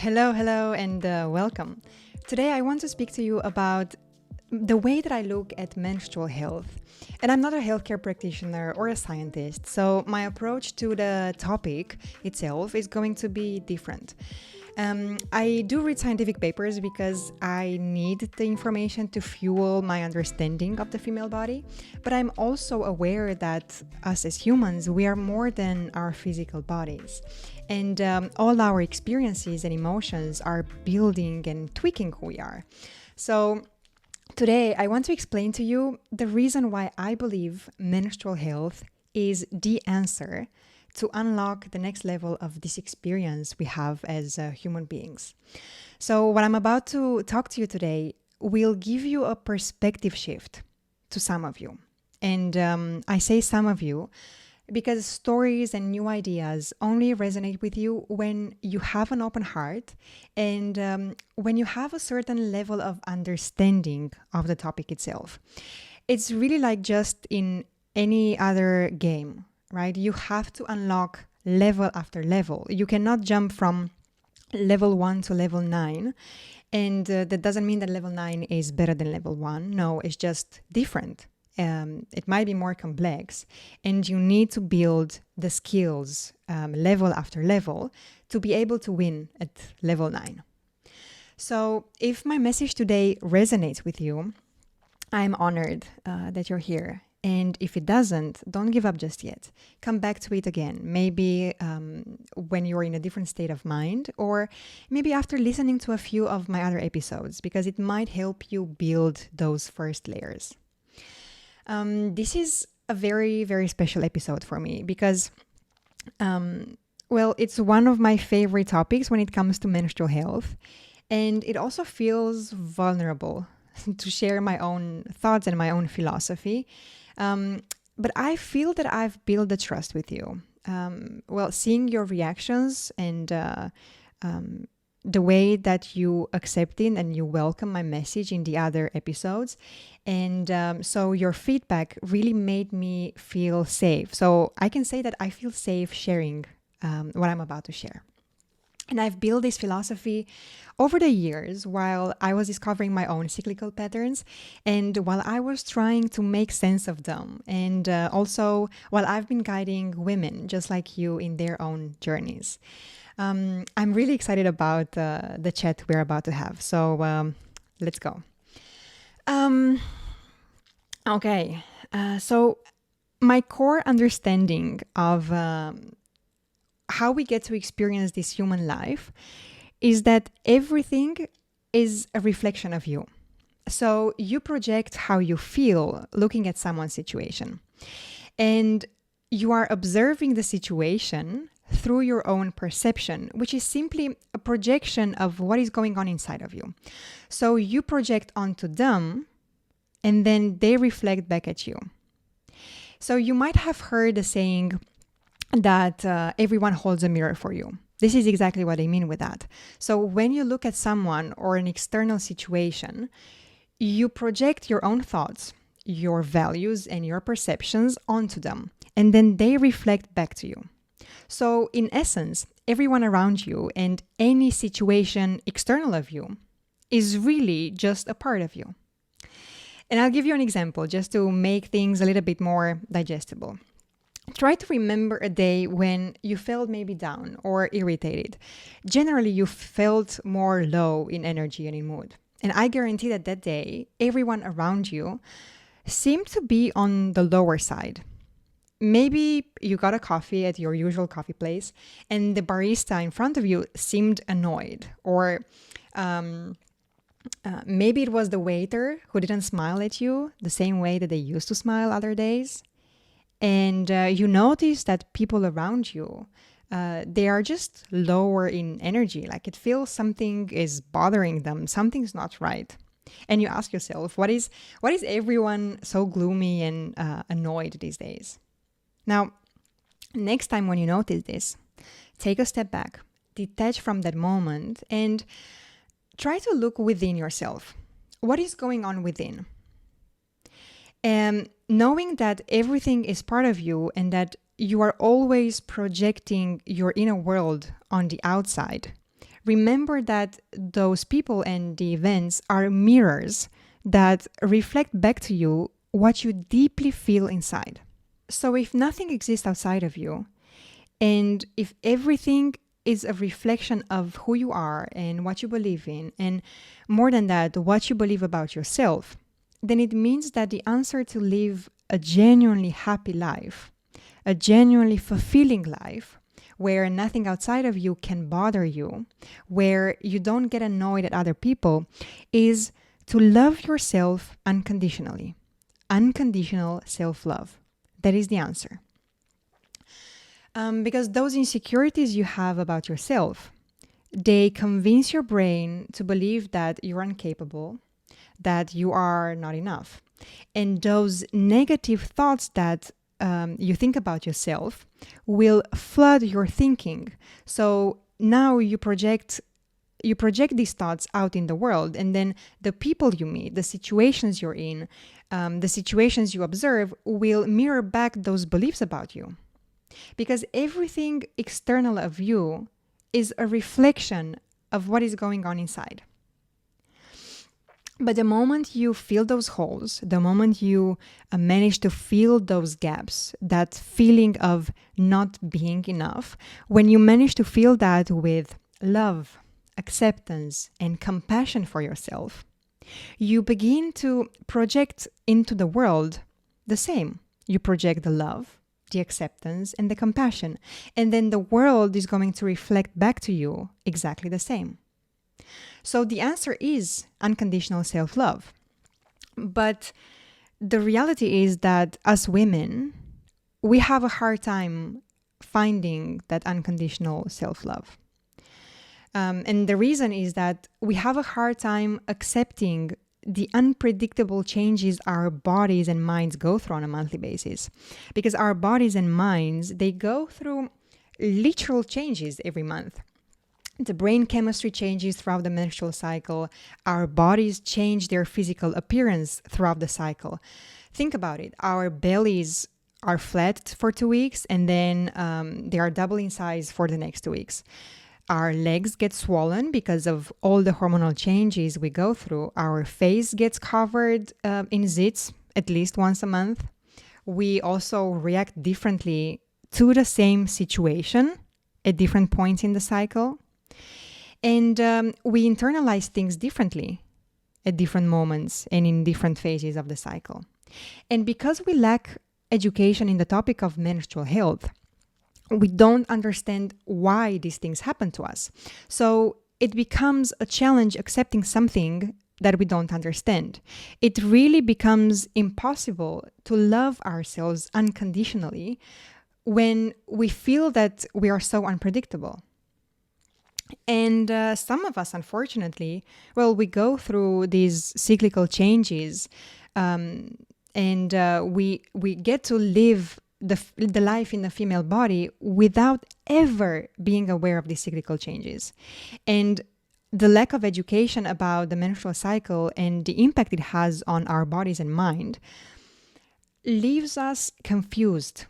Hello, and welcome. Today, I want to speak to you about the way that I look at menstrual health. And I'm not a healthcare practitioner or a scientist, so my approach to the topic itself is going to be different. I do read scientific papers because I need the information to fuel my understanding of the female body, but I'm also aware that us as humans, we are more than our physical bodies. And all our experiences and emotions are building and tweaking who we are. So today, I want to explain to you the reason why I believe menstrual health is the answer to unlock the next level of this experience we have as human beings. So, what I'm about to talk to you today will give you a perspective shift to some of you. And I say some of you because stories and new ideas only resonate with you when you have an open heart and when you have a certain level of understanding of the topic itself. It's really like just in any other game, right? You have to unlock level after level. You cannot jump from level 1 to level 9. And that doesn't mean that level 9 is better than level 1. No, it's just different. It might be more complex, and you need to build the skills level after level to be able to win at level 9. So if my message today resonates with you, I'm honored that you're here. And if it doesn't, don't give up just yet. Come back to it again, maybe when you're in a different state of mind, or maybe after listening to a few of my other episodes, because it might help you build those first layers. This is a very, very special episode for me because, it's one of my favorite topics when it comes to menstrual health. And it also feels vulnerable to share my own thoughts and my own philosophy. But I feel that I've built a trust with you. Seeing your reactions and the way that you accepted and you welcome my message in the other episodes. And so your feedback really made me feel safe. So I can say that I feel safe sharing what I'm about to share. And I've built this philosophy over the years while I was discovering my own cyclical patterns and while I was trying to make sense of them. And also while I've been guiding women just like you in their own journeys. I'm really excited about the chat we're about to have. So let's go. So my core understanding of how we get to experience this human life is that everything is a reflection of you. So you project how you feel looking at someone's situation. And you are observing the situation through your own perception, which is simply a projection of what is going on inside of you. So you project onto them, and then they reflect back at you. So you might have heard the saying that everyone holds a mirror for you. This is exactly what I mean with that. So when you look at someone or an external situation, you project your own thoughts, your values, and your perceptions onto them, and then they reflect back to you. So in essence, everyone around you and any situation external of you is really just a part of you. And I'll give you an example just to make things a little bit more digestible. Try to remember a day when you felt maybe down or irritated. Generally, you felt more low in energy and in mood. And I guarantee that that day, everyone around you seemed to be on the lower side. Maybe you got a coffee at your usual coffee place and the barista in front of you seemed annoyed. Or maybe it was the waiter who didn't smile at you the same way that they used to smile other days. And you notice that people around you, they are just lower in energy. Like it feels something is bothering them. Something's not right. And you ask yourself, what is everyone so gloomy and annoyed these days? Now, next time when you notice this, take a step back, detach from that moment, and try to look within yourself. What is going on within? And knowing that everything is part of you and that you are always projecting your inner world on the outside remember that those people and the events are mirrors that reflect back to you what you deeply feel inside. So if nothing exists outside of you, and if everything is a reflection of who you are and what you believe in, and more than that, what you believe about yourself, then it means that the answer to live a genuinely happy life, a genuinely fulfilling life, where nothing outside of you can bother you, where you don't get annoyed at other people, is to love yourself unconditionally. Unconditional self-love. That is the answer. Because those insecurities you have about yourself, they convince your brain to believe that you're incapable, that you are not enough. And those negative thoughts that you think about yourself will flood your thinking. So now you project these thoughts out in the world, and then the people you meet, the situations you're in, the situations you observe will mirror back those beliefs about you. Because everything external of you is a reflection of what is going on inside. But the moment you fill those holes, the moment you manage to fill those gaps, that feeling of not being enough, when you manage to fill that with love, acceptance, and compassion for yourself, you begin to project into the world the same. You project the love, the acceptance, and the compassion. And then the world is going to reflect back to you exactly the same. So the answer is unconditional self-love. But the reality is that as women, we have a hard time finding that unconditional self-love. And the reason is that we have a hard time accepting the unpredictable changes our bodies and minds go through on a monthly basis. Because our bodies and minds, they go through literal changes every month. The brain chemistry changes throughout the menstrual cycle. Our bodies change their physical appearance throughout the cycle. Think about it. Our bellies are flat for 2 weeks, and then they are double in size for the next 2 weeks. Our legs get swollen because of all the hormonal changes we go through. Our face gets covered in zits at least once a month. We also react differently to the same situation at different points in the cycle. And we internalize things differently at different moments and in different phases of the cycle. And because we lack education in the topic of menstrual health, we don't understand why these things happen to us. So it becomes a challenge accepting something that we don't understand. It really becomes impossible to love ourselves unconditionally when we feel that we are so unpredictable. And some of us, unfortunately, we go through these cyclical changes, and we get to live the life in the female body without ever being aware of these cyclical changes. And the lack of education about the menstrual cycle and the impact it has on our bodies and mind leaves us confused,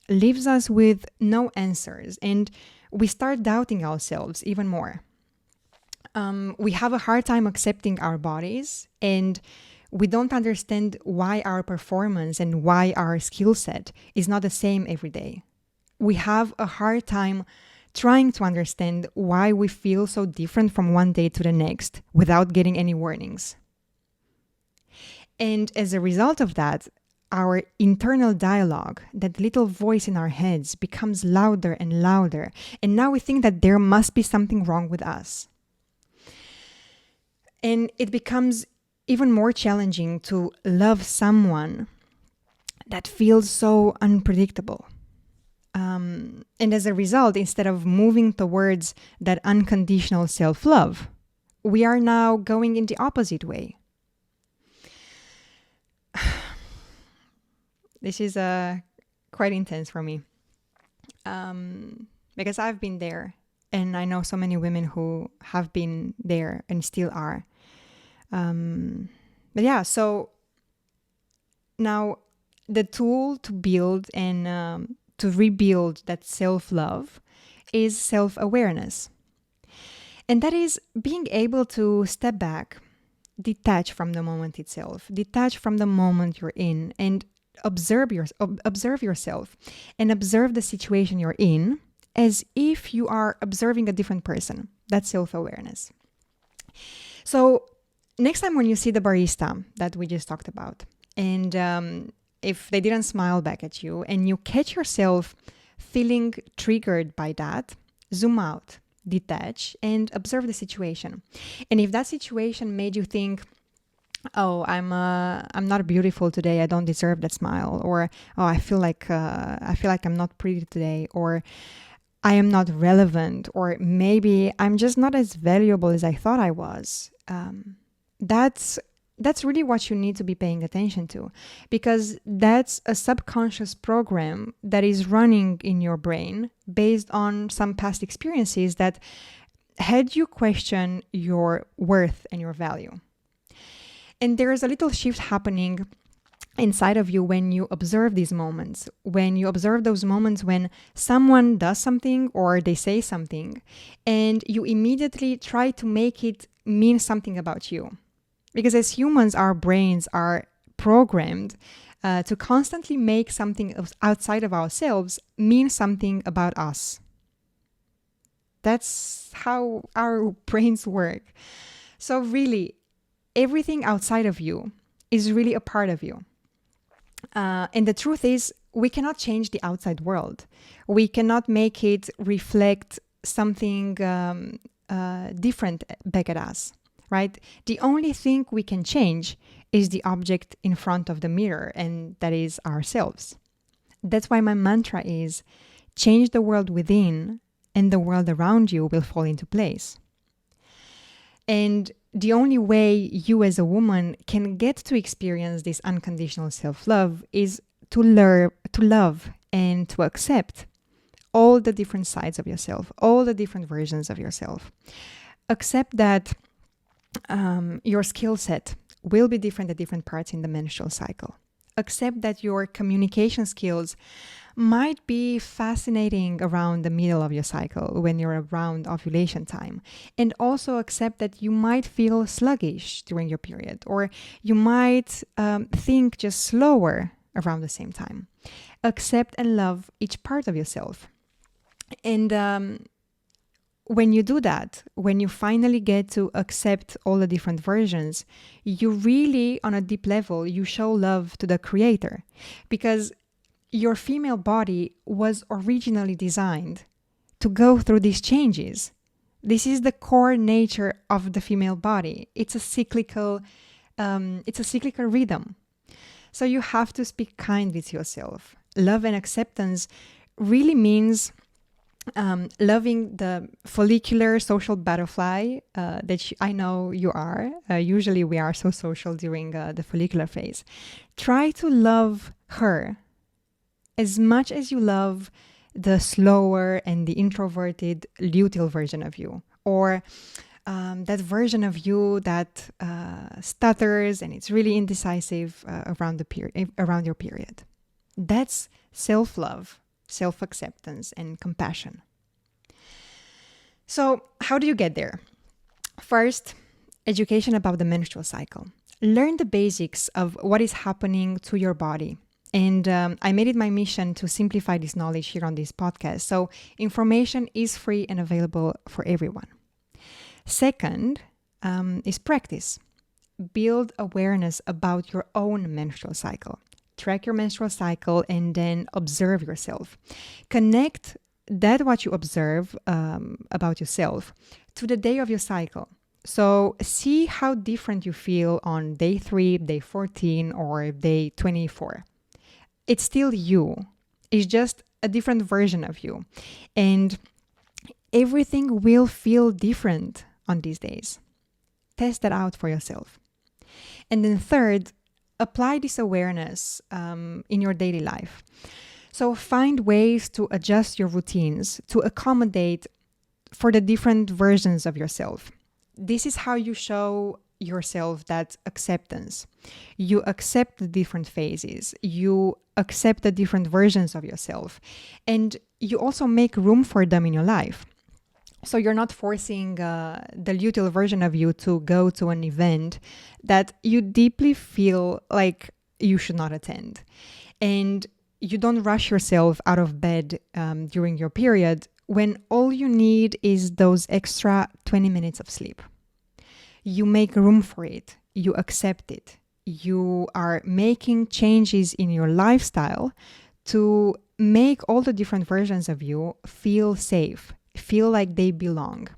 leaves us with no answers, and we start doubting ourselves even more. We have a hard time accepting our bodies, and we don't understand why our performance and why our skill set is not the same every day. We have a hard time trying to understand why we feel so different from one day to the next without getting any warnings. And as a result of that, our internal dialogue, that little voice in our heads, becomes louder and louder. And now we think that there must be something wrong with us. And it becomes even more challenging to love someone that feels so unpredictable. And as a result, instead of moving towards that unconditional self-love, we are now going in the opposite way. This is quite intense for me, because I've been there, and I know so many women who have been there and still are. But yeah, so now the tool to build and to rebuild that self-love is self-awareness. And that is being able to step back, detach from the moment itself, detach from the moment you're in, and observe yourself and observe the situation you're in as if you are observing a different person. That's self-awareness. So next time when you see the barista that we just talked about, and if they didn't smile back at you and you catch yourself feeling triggered by that, zoom out, detach, and observe the situation. And if that situation made you think, oh, I'm not beautiful today, I don't deserve that smile, or oh, I feel like I'm not pretty today, or I am not relevant, or maybe I'm just not as valuable as I thought I was. That's really what you need to be paying attention to, because that's a subconscious program that is running in your brain based on some past experiences that had you question your worth and your value. And there is a little shift happening inside of you when you observe these moments, when you observe those moments when someone does something or they say something, and you immediately try to make it mean something about you. Because as humans, our brains are programmed to constantly make something outside of ourselves mean something about us. That's how our brains work. So really, everything outside of you is really a part of you. And the truth is, we cannot change the outside world. We cannot make it reflect something different back at us, right? The only thing we can change is the object in front of the mirror, and that is ourselves. That's why my mantra is, change the world within, and the world around you will fall into place. And the only way you as a woman can get to experience this unconditional self-love is to love and to accept all the different sides of yourself, all the different versions of yourself. Accept that your skill set will be different at different parts in the menstrual cycle. Accept that your communication skills might be fascinating around the middle of your cycle when you're around ovulation time. And also accept that you might feel sluggish during your period, or you might think just slower around the same time. Accept and love each part of yourself. And when you do that, when you finally get to accept all the different versions, you really, on a deep level, you show love to the creator, because your female body was originally designed to go through these changes. This is the core nature of the female body. It's a cyclical rhythm. So you have to speak kindly to yourself. Love and acceptance really means loving the follicular social butterfly that I know you are. Usually we are so social during the follicular phase. Try to love her as much as you love the slower and the introverted luteal version of you, or that version of you that stutters and it's really indecisive around your period. That's self-love, self-acceptance, and compassion. So how do you get there? First, education about the menstrual cycle. Learn the basics of what is happening to your body. And I made it my mission to simplify this knowledge here on this podcast. So information is free and available for everyone. Second is practice. Build awareness about your own menstrual cycle. Track your menstrual cycle and then observe yourself. Connect what you observe about yourself to the day of your cycle. So see how different you feel on day 3, day 14, or day 24. It's still you. It's just a different version of you. And everything will feel different on these days. Test that out for yourself. And then third, apply this awareness in your daily life. So find ways to adjust your routines to accommodate for the different versions of yourself. This is how you show yourself that acceptance. You accept the different phases. You accept the different versions of yourself. And you also make room for them in your life. So you're not forcing the luteal version of you to go to an event that you deeply feel like you should not attend. And you don't rush yourself out of bed during your period when all you need is those extra 20 minutes of sleep. You make room for it, you accept it, you are making changes in your lifestyle to make all the different versions of you feel safe, feel like they belong.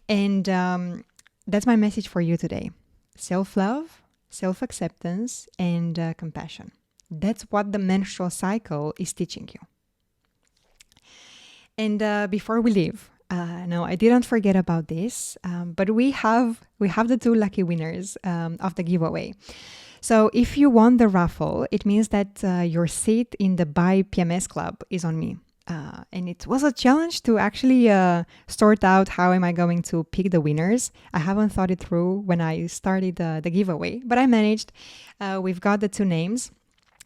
And that's my message for you today. Self-love, self-acceptance, and compassion. That's what the menstrual cycle is teaching you. And before we leave, no, I didn't forget about this, but we have the 2 lucky winners of the giveaway. So if you won the raffle, it means that your seat in the Buy PMS Club is on me. And it was a challenge to actually sort out how am I going to pick the winners. I haven't thought it through when I started the giveaway, but I managed. We've got the 2 names.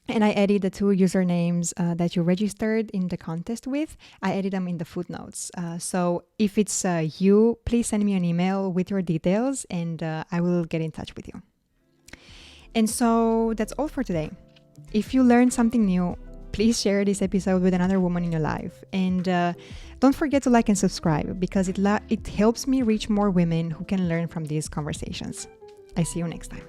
And I added the 2 usernames that you registered in the contest with. I added them in the footnotes. So if it's you, please send me an email with your details and I will get in touch with you. And so that's all for today. If you learned something new, please share this episode with another woman in your life. And don't forget to like and subscribe because it helps me reach more women who can learn from these conversations. I see you next time.